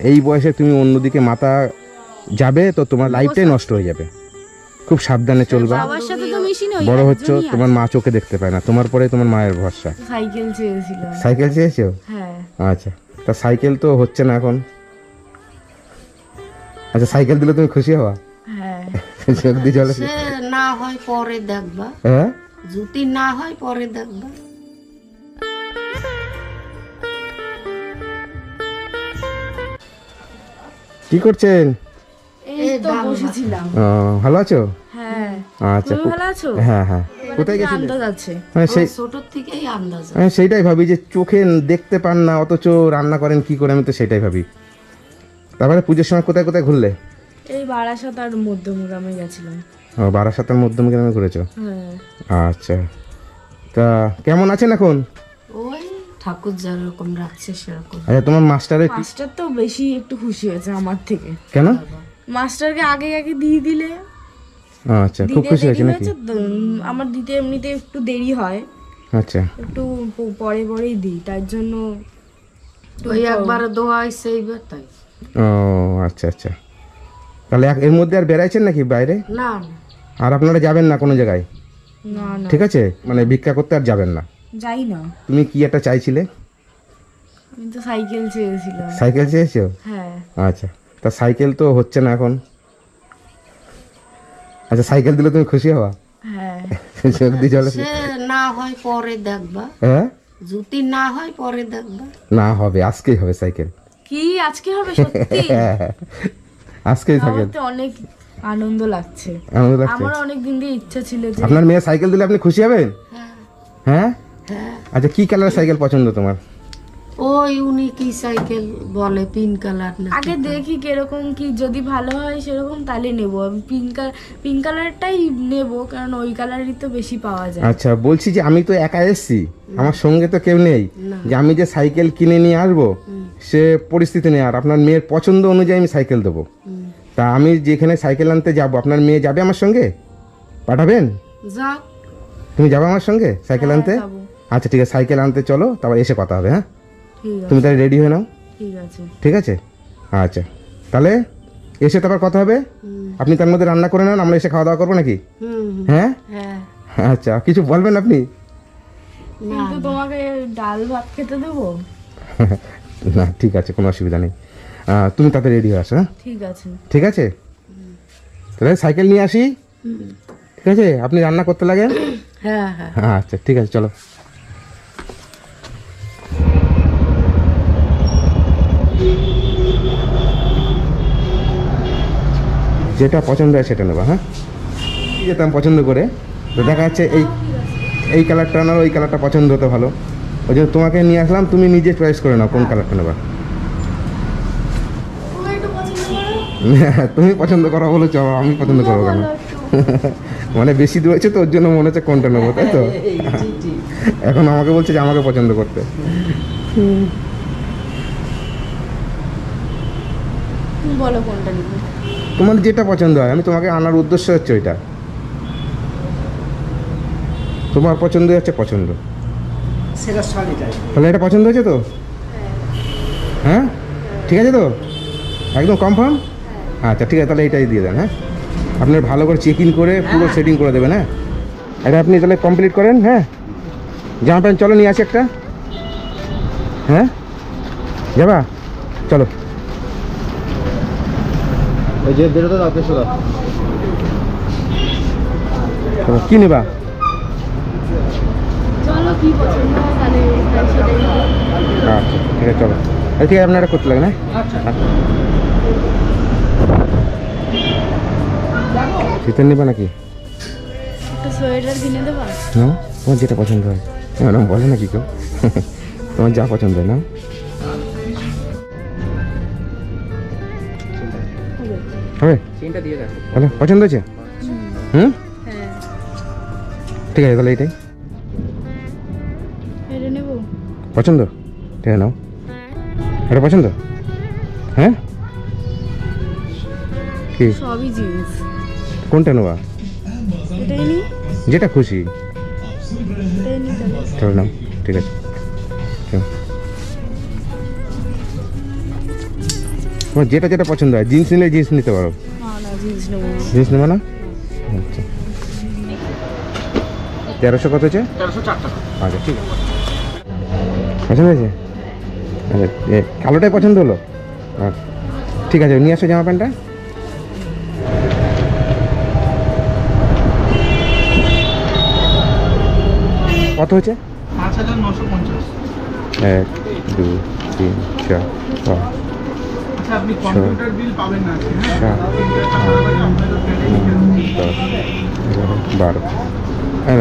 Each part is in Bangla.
এই বয়সে তুমি অন্যদিকে মাথা যাবে তো তোমার লাইফটাই নষ্ট হয়ে যাবে। খুব সাবধানে চলবা। বাবার সাথে তো মিশিনি, ওই বড় হচ্ছে, তোমার মা চোখে দেখতে পায় না, তোমার পরে তোমার মায়ের ভরসা। সাইকেল চেয়েছিলাম। সাইকেল চেয়েছো? হ্যাঁ। আচ্ছা, তা সাইকেল তো হচ্ছে না এখন। আচ্ছা, সাইকেল দিলে তুমি খুশি হবা? হ্যাঁ। চোখ দিয়ে জল সে না হয় পরে দেখবা, হ্যাঁ যদি না হয় পরে দেখবা। কি করছেন? এই তো বসেছিলাম। ভালো আছো? হ্যাঁ। আচ্ছা, তুমি ভালো আছো? হ্যাঁ হ্যাঁ। কোথায় গেছিলে? আন্দাজ আছে। সেই ছোটর থেকেই আন্দাজ। আমি সেইটাই ভাবি যে চোখে দেখতে পান না অথচ রান্না করেন কি করে, আমি তো সেটাই ভাবি। তারপরে পুজোর সময় কোথায় কোথায় ঘুরলে? এই বারাসাত আর মধ্যমগ্রামে গেছিলাম। ও, বারাসাতের মধ্যমগ্রামে ঘুরেছো? হ্যাঁ। আচ্ছা, তা কেমন আছেন এখন? ওই ঠাকুর যেরকম রাখছে সেরকম। আচ্ছা, তোমার মাস্টারের মাস্টার তো বেশি একটু খুশি হয়েছে আমার থেকে। কেন? মাস্টারকে আগে আগে দিয়ে দিলে। আচ্ছা, খুব খুশি হয়েছে নাকি? আমার দিতে এমনিতে একটু দেরি হয়, আচ্ছা, একটু পরে পরেই দিই, তার জন্য ওই একবার দোয়াই সেইবার তাই। ও আচ্ছা আচ্ছা। তাহলে এর মধ্যে আর বেড়াইছেন নাকি বাইরে? না আর আপনারা যাবেন না কোনো জায়গায়? না না, ঠিক আছে, মানে ভিক্ষা করতে আর যাবেন না। যাই না। তুমি কি একটা চাইছিলে? আমি তো সাইকেল চেয়েছিলাম। সাইকেল চেয়েছো? হ্যাঁ। আচ্ছা, তা সাইকেল তো হচ্ছে না এখন। আচ্ছা, সাইকেল দিলে তুমি খুশি হবা? হ্যাঁ। চোখ দিয়ে জল সে না হয় পরে দেখবা, হ্যাঁ যদি না হয় পরে দেখবা। না, হবে, আজকেই হবে সাইকেল। কি আজকে হবে? সত্যি? আজকেই আমার সাইকেল। তো অনেক আনন্দ লাগছে। আনন্দ লাগছে? আমার অনেক দিন দিয়ে ইচ্ছা ছিল যে আপনার মেয়ে সাইকেল দিলে আপনি খুশি হবেন? হ্যাঁ হ্যাঁ। হ্যাঁ। আচ্ছা, কি কালার সাইকেল পছন্দ তোমার? ওই উনি কি সাইকেল বলে, পিঙ্ক কালার না? আগে দেখি কিরকম কি, যদি ভালো হয় সেরকম তাহলে নেবো। আমি পিঙ্ক কালারটাই নেবো, কারণ ওই কালারই তো বেশি পাওয়া যায়। আচ্ছা, বলছি যে আমি তো একা এসেছি, আমার সঙ্গে তো কেউ নেই যে আমি যে সাইকেল কিনে নিয়ে আসবো, সে পরিস্থিতি নেই। আর আপনার মেয়ের পছন্দ অনুযায়ী আমি সাইকেল দেবো। তা আমি যেখানে সাইকেল আনতে যাব, আপনার মেয়ে যাবে আমার সঙ্গে? পাঠাবেন? যাও। তুমি যাবে আমার সঙ্গে সাইকেল আনতে? যাবো। আচ্ছা ঠিক আছে, সাইকেল আনতে চলো, তারপর এসে কথা হবে। হ্যাঁ, ঠিক আছে। তুমি তাহলে রেডি হয়ে নাও। ঠিক আছে। ঠিক আছে, আচ্ছা, তাহলে এসে তারপর কথা হবে। আপনি তার মধ্যে রান্না করে নেন, আমরা এসে খাওয়া দাওয়া করবো নাকি? হ্যাঁ হ্যাঁ। আচ্ছা, কিছু বলবেন আপনি? কিন্তু তোমাকে ডাল ভাত খেতে দেবো? না ঠিক আছে, কোনো অসুবিধা নেই। তুমি তাতে রেডি হয়ে আসো। হ্যাঁ ঠিক আছে। ঠিক আছে, তাহলে সাইকেল নিয়ে আসি। ঠিক আছে, আপনি রান্না করতে লাগেন। হ্যাঁ হ্যাঁ। আচ্ছা ঠিক আছে, চলো। যেটা পছন্দ হয় সেটা নেবা। হ্যাঁ, যেটা আমি পছন্দ করে, তো দেখা যাচ্ছে এই কালারটা না, ওই কালারটা পছন্দ হতো ভালো, ওই জন্য তোমাকে নিয়ে আসলাম। তুমি নিজে চয়েস করে নাও কোন কালারটা নেবা। তুমি পছন্দ করো বলেছ, আমি পছন্দ করবো কেন? মানে বেশি রয়েছে তো, ওর জন্য মনে হচ্ছে কোনটা নেবো, তাই তো? এখন আমাকে বলছে যে আমাকে পছন্দ করতে। তুমি বলো কোনটা নিবো। তোমার যেটা পছন্দ হয়, আমি তোমাকে আনার উদ্দেশ্য হচ্ছে ওইটা। তোমার পছন্দ হচ্ছে পছন্দ, তাহলে এটা পছন্দ হয়েছে তো? হ্যাঁ, ঠিক আছে তো, একদম কনফার্ম? আচ্ছা ঠিক আছে, তাহলে এটাই দিয়ে দেন। হ্যাঁ, আপনি ভালো করে চেক ইন করে পুরো সেটিং করে দেবেন। হ্যাঁ, এটা আপনি তাহলে কমপ্লিট করেন। হ্যাঁ, জামা প্যান্ট চলো নিয়ে আসি একটা। হ্যাঁ, যাবা? চলো, ওই যে বেরোতে দাও, পেছো দাও। কি নেবা? চলো, কি পছন্দ হয় তাহলে সেটাই নেবো। আচ্ছা ঠিক আছে, চলো। ঠিক আছে, আপনারা করতে লাগেন। হ্যাঁ, শীতের নেবা নাকি? একটা সোয়েটার কিনে দেবা? না, তোমার যেটা পছন্দ হয়। ম্যাডাম বলে নাকি কেউ? তোমার যা পছন্দ হয় না। হবে, বলো পছন্দ হয়েছে? হুম, হ্যাঁ। ঠিক আছে, তাহলে এইটাই এটা নেবো। পছন্দ। ঠিক আছে, নাও। এটা পছন্দ? হ্যাঁ, কি সবই জিন্স। কোনটা নেবা? এটাই নি। যেটা খুশি। এটাই নি তাহলে। চলো নাও, ঠিক আছে, চলো। তোমার যেটা যেটা পছন্দ হয়, জিন্স নিলে জিন্স নিতে পারো। না না জিন্স নেবো না। জিন্স নেবে না? আচ্ছা 1300 কত হচ্ছে? 1304 টাকা। আচ্ছা ঠিক আছে, পছন্দ হয়েছে? আচ্ছা কালোটাই পছন্দ হলো? আচ্ছা ঠিক আছে, নিয়ে আসো জামা প্যান্টটা। কত হচ্ছে? 5950। 1 2 3 4 5 আচ্ছা আপনি কম্পিউটার বিল পাবেন না আজকে, হ্যাঁ? আচ্ছা। 3 টাকা করে আপনাদের পেটে লিখে দেবো। 10 11 12 হ্যাঁ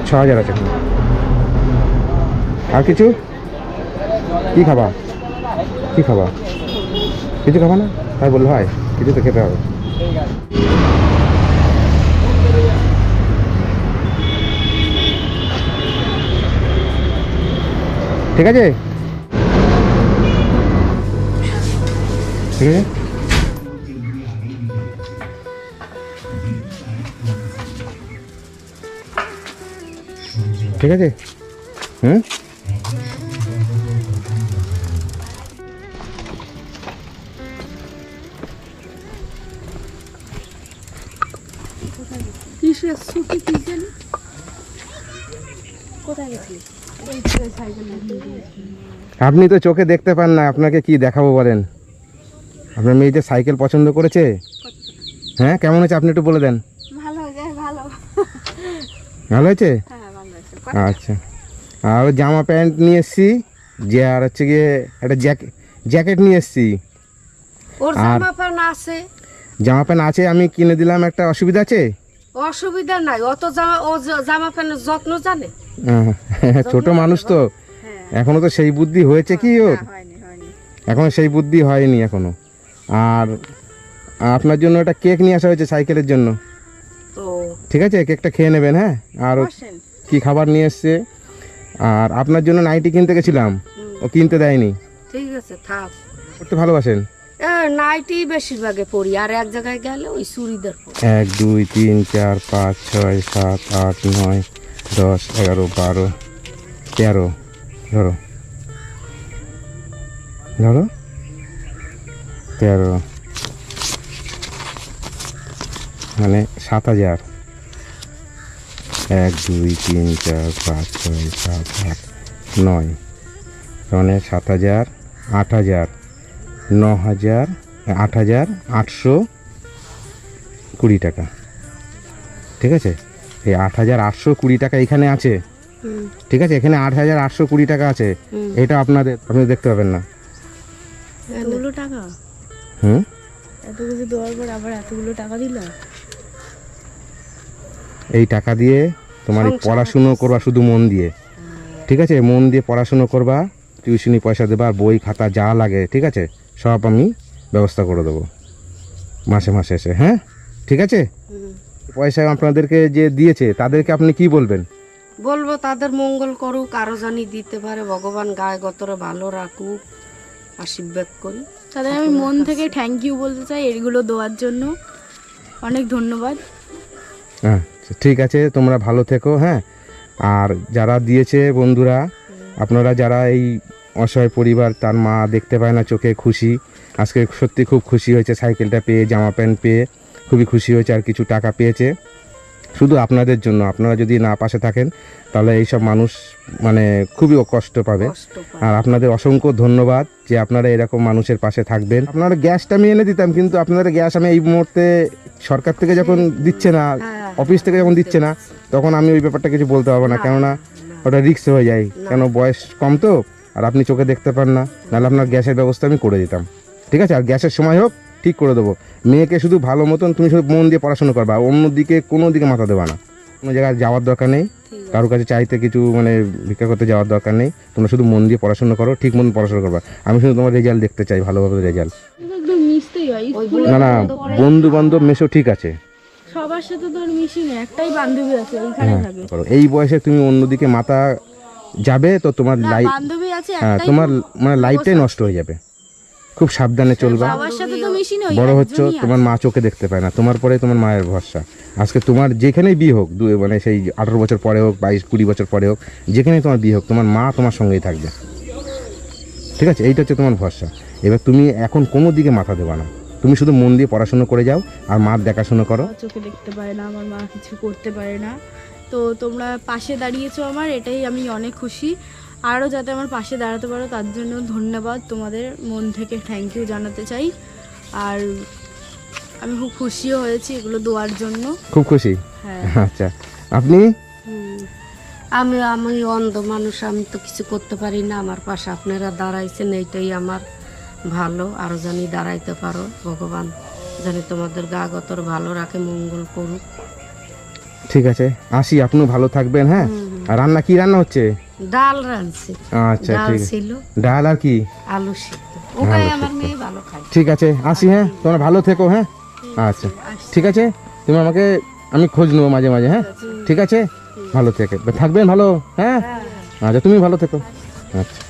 6000 আছে এখানে। আর কিছু কি খাবা? কি খাবা? কিছু খাবা না? তাই বললো হয়, কিছু তো খেতে হবে। ঠিক আছে, ঠিক আছে। ঠিক আছে, হুম। কিসের ছুটি কি জানি? কোথায় গেছিলি? এই তো সাইকেল নিয়ে গিয়েছি। আপনি তো চোখে দেখতে পান না, আপনাকে কি দেখাবো বলেন? আপনার মেয়ে যে সাইকেল পছন্দ করেছে, হ্যাঁ কেমন হয়েছে আপনি একটু বলে দেন। ভালো হয়ে যায়, ভালো। ভালো হয়েছে? হ্যাঁ ভালো আছে। আচ্ছা, আর জামা প্যান্ট নিয়ে এসছি, যে আর হচ্ছে গিয়ে একটা জ্যাকেট নিয়ে এসছি। ওর আর- জামা প্যান্ট আছে, জামা প্যান্ট আছে, আমি কিনে দিলাম, একটা অসুবিধা আছে? অসুবিধা নাই। অত জামা প্যান্টের যত্ন জানে? ছোট মানুষ তো, এখনো তো সেই বুদ্ধি হয়েছে কি ওর? এখনো সেই বুদ্ধি হয়নি এখনো। আর আপনার জন্য একটা কেক নিয়ে আসা হয়েছে সাইকেলের জন্য, তো ঠিক আছে? কেকটা খেয়ে নেবেন, হ্যাঁ। আর কি খাবার নিয়ে এসছে। আর আপনার জন্য নাইটি কিনতে গেছিলাম, ও কিনতে দেয়নি। ঠিক আছে থাক। পড়তে ভালোবাসেন? নাইটি বেশিরভাগে পরি, আর এক জায়গায় গেলে ওই চুড়িদার পরি। 1 2 3 4 5 6 7 8 9 10 11 12 13 ধরো ধরো 13, মানে 7000। 1 2 3 4 5 6 7 8 9, মানে 7000 8000 9000 8820 টাকা। ঠিক আছে, এই 8820 টাকা এখানে আছে, ঠিক আছে? এখানে 8820 টাকা আছে, এটা আপনাদের, আপনি দেখতে পাবেন না। এতগুলো টাকা? হুম, এত কিছু দেওয়ার পর আবার এতগুলো টাকা দিলা? এই টাকা দিয়ে তোমার এই পড়াশুনো করবা শুধু মন দিয়ে, ঠিক আছে? মন দিয়ে পড়াশুনো করবা, টিউশনি পয়সা দেবা, বই খাতা যা লাগে, ঠিক আছে? সব আমি ব্যবস্থা করে দেবো মাসে মাসে এসে, হ্যাঁ ঠিক আছে? পয়সা আপনাদেরকে যে দিয়েছে তাদেরকে আপনি কি বলবেন? বলবো তাদের মঙ্গল করুক, আরো জানি দিতে পারে, ভগবান গায়ে গতরে ভালো রাখুক, আশীর্বাদ করি। তাদের আমি মন থেকে থ্যাংক ইউ বলতে চাই এগুলো দেওয়ার জন্য, অনেক ধন্যবাদ। হ্যাঁ ঠিক আছে, তোমরা ভালো থেকো, হ্যাঁ। আর যারা দিয়েছে বন্ধুরা, আপনারা যারা এই অসহায় পরিবার, তার মা দেখতে পায় না চোখে, খুশি, আজকে সত্যি খুব খুশি হয়েছে সাইকেলটা পেয়ে, জামা প্যান্ট পেয়ে খুবই খুশি হয়েছে, আর কিছু টাকা পেয়েছে শুধু আপনাদের জন্য। আপনারা যদি না পাশে থাকেন তাহলে এইসব মানুষ মানে খুবই কষ্ট পাবে। কষ্ট পায়। আর আপনাদের অসংখ্য ধন্যবাদ যে আপনারা এরকম মানুষের পাশে থাকবেন। আপনারা গ্যাসটা আমি এনে দিতাম, কিন্তু আপনাদের গ্যাস আমি এই মুহূর্তে সরকার থেকে যখন দিচ্ছে না, অফিস থেকে যখন দিচ্ছে না, তখন আমি ওই ব্যাপারটা কিছু বলতে পারবো না, কেননা ওটা রিস্ক হয়ে যায়, কেন বয়স কম তো, আর আপনি চোখে দেখতে পান না, নাহলে আপনার গ্যাসের ব্যবস্থা আমি করে দিতাম, ঠিক আছে? আর গ্যাসের সময় হোক ঠিক করে দেবো। মেয়েকে শুধু ভালো মতন তুমি শুধু মন দিয়ে পড়াশোনা করবা, অন্যদিকে কোনো দিকে মাথা দেবা না, কোনো জায়গায় যাওয়ার দরকার নেই, কারোর কাছে চাইতে কিছু মানে ভিক্ষা করতে যাওয়ার দরকার নেই। তোমরা শুধু মন দিয়ে পড়াশোনা করো, ঠিক মতন পড়াশোনা করবা। আমি শুধু তোমার রেজাল্ট দেখতে চাই, ভালোভাবে রেজাল্ট। একদম মিশতেই হয় স্কুলে। না না, বন্ধু বান্ধব মেশো, ঠিক আছে, সবার সাথে তো আর মিশি না, একটাই বান্ধবী আছে ওইখানে হ্যাঁ থাকে। করো। এই বয়সে তুমি অন্যদিকে মাথা যাবে তো তোমার না, লাইফ, বান্ধবী আছে হ্যাঁ একটাই। তোমার মানে লাইফটাই নষ্ট হয়ে যাবে। খুব সাবধানে চলবা, সবার সাথে তো মিশি না, ওই বড় হচ্ছ, একজনই তোমার মা চোখে দেখতে পায় না, তোমার পরে তোমার মায়ের ভরসা। আজকে তোমার যেখানেই বিয়ে হোক, মানে সেই 18 বছর পরে হোক, 22-20 বছর পরে হোক, যেখানেই তোমার বিয়ে হোক, তোমার মা তোমার সঙ্গেই থাকবে, ঠিক আছে? এইটা হচ্ছে তোমার ভরসা। এবার তুমি এখন কোনো দিকে মাথা দেবা না, তুমি শুধু মন দিয়ে পড়াশোনা করে যাও আর মার দেখাশোনা করো। আমার চোখে দেখতে পারে না, আমার মা কিছু করতে পারে না, তো তোমরা পাশে দাঁড়িয়েছো আমার, এটাই আমি অনেক খুশি। আরও যাতে আমার পাশে দাঁড়াতে পারো তার জন্য ধন্যবাদ, তোমাদের মন থেকে থ্যাংক ইউ জানাতে চাই। আর আমি খুব খুশিও হয়েছি এগুলো দেওয়ার জন্য। খুব খুশি? হ্যাঁ। আচ্ছা, আপনি? আমি অন্ধ মানুষ, আমি তো কিছু করতে পারি না, আমার পাশে আপনারা দাঁড়াইছেন, এইটাই আমার ভালো। আরও জানি দাঁড়াইতে পারো, ভগবান জানি তোমাদের গা গতর ভালো রাখে, মঙ্গল করুক। ঠিক আছে, আসি, আপনিও ভালো থাকবেন। হ্যাঁ, আর রান্না কি রান্না হচ্ছে? ডাল রাঁধছি, আচ্ছা ডাল ঠিক আছে, ছিল, ডাল আর কি? আলু সিদ্ধ, ওটাই আমার মেয়ে ভালো খায়। ঠিক আছে, আসি। হ্যাঁ, তোমরা ভালো থেকো। হ্যাঁ, আচ্ছা ঠিক আছে, তুমি আমাকে, আমি খোঁজ নেবো মাঝে মাঝে। হ্যাঁ ঠিক আছে, ভালো থেকে থাকবেন, ভালো। হ্যাঁ, আচ্ছা তুমি ভালো থেকো। আচ্ছা।